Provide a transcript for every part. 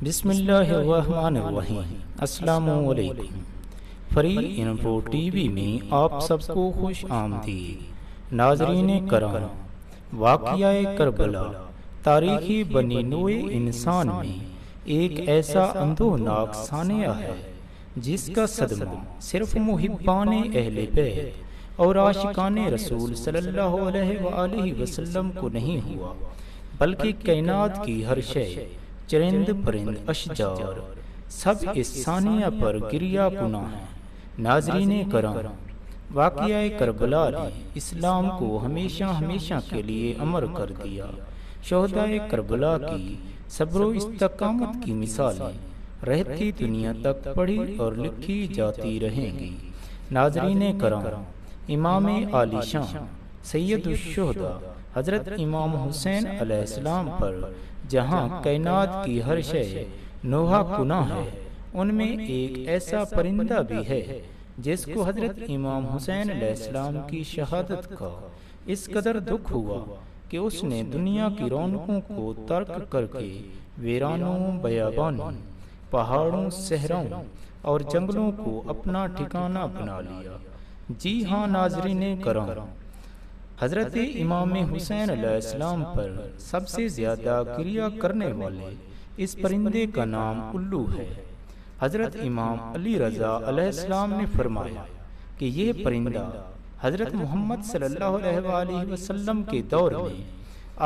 بسم اللہ الرحمن الرحیم۔ السلام علیکم۔ فری انفو ٹی وی میں آپ سب کو خوش آمدید۔ ناظرین کرام، واقعہ کربلا تاریخی بنی نوع انسان میں ایک ایسا اندھوناک سانحہ ہے جس کا صدمہ صرف محبان اہل بیت اور عاشقان رسول صلی اللہ علیہ وآلہ وسلم کو نہیں ہوا، بلکہ کائنات کی ہر شے، چرند پرند اشجار، سب اس سانحہ پر گریہ کناں ہیں۔ ناظرین کرام، واقعہ کربلا نے اسلام کو ہمیشہ ہمیشہ کے لیے امر کر دیا۔ شہداء کربلا کی صبر و استقامت کی مثالیں رہتی دنیا تک پڑھی اور لکھی جاتی رہیں گی۔ ناظرین کرام، امام عالی شان سید الشہداء حضرت امام حسین علیہ السلام پر جہاں کائنات کی ہر شے نوحہ کناں ہے، ان میں ایک ایسا پرندہ بھی ہے جس کو حضرت امام حسین علیہ السلام کی شہادت کا اس قدر دکھ ہوا کہ اس نے دنیا کی رونقوں کو ترک کر کے ویرانوں، بیابانوں، پہاڑوں، صحراؤں اور جنگلوں کو اپنا ٹھکانہ بنا لیا۔ جی ہاں ناظرین کرام، حضرت امام حسین علیہ السلام پر سب سے زیادہ گریہ کرنے والے اس پرندے کا نام الو ہے۔ حضرت امام علی رضا علیہ السلام نے فرمایا کہ یہ پرندہ حضرت محمد صلی اللہ علیہ وآلہ وسلم کے دور میں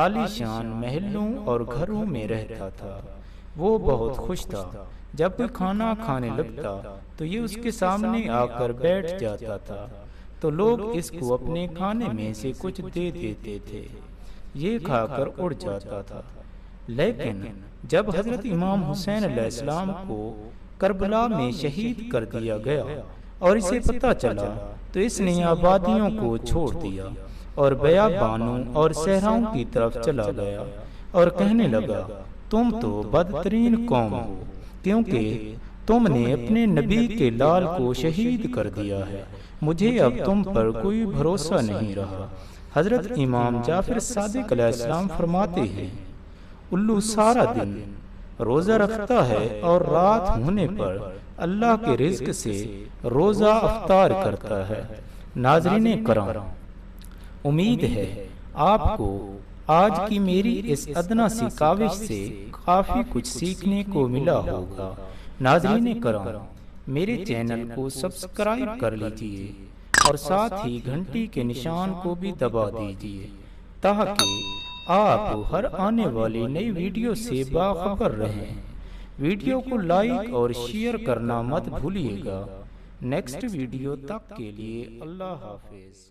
عالی شان محلوں اور گھروں میں رہتا تھا۔ وہ بہت خوش تھا، جب کوئی کھانا کھانے لگتا تو یہ اس کے سامنے آ کر بیٹھ جاتا تھا تو لوگ اس کو اپنے کھانے میں سے کچھ دے دیتے تھے، یہ کھا کر اڑ جاتا تھا۔ لیکن جب حضرت امام حسین علیہ السلام کو کربلا میں شہید کر دیا گیا اور اسے پتہ چلا تو اس نے آبادیوں کو چھوڑ دیا اور بیابانوں اور صحراؤں کی طرف چلا گیا اور کہنے لگا، تم تو بدترین قوم ہو، کیونکہ تم نے اپنے نبی کے لال کو شہید کر دیا ہے، مجھے اب تم پر کوئی بھروسہ نہیں رہا۔ حضرت امام جعفر صادق علیہ السلام فرماتے ہیں، الو سارا دن روزہ رکھتا ہے اور رات ہونے پر اللہ کے رزق سے روزہ افطار کرتا ہے۔ ناظرین کرام، امید ہے آپ کو آج کی میری اس ادنا سی کاوش سے کافی کچھ سیکھنے کو ملا ہوگا۔ ناظرین کرام، میرے چینل کو سبسکرائب کر لیجئے اور ساتھ ہی گھنٹی کے نشان کو بھی دبا دیجئے تاکہ آپ ہر آنے والی نئی ویڈیو سے باخبر رہیں۔ ویڈیو کو لائک اور شیئر کرنا مت بھولیے گا۔ نیکسٹ ویڈیو تک کے لیے اللہ حافظ۔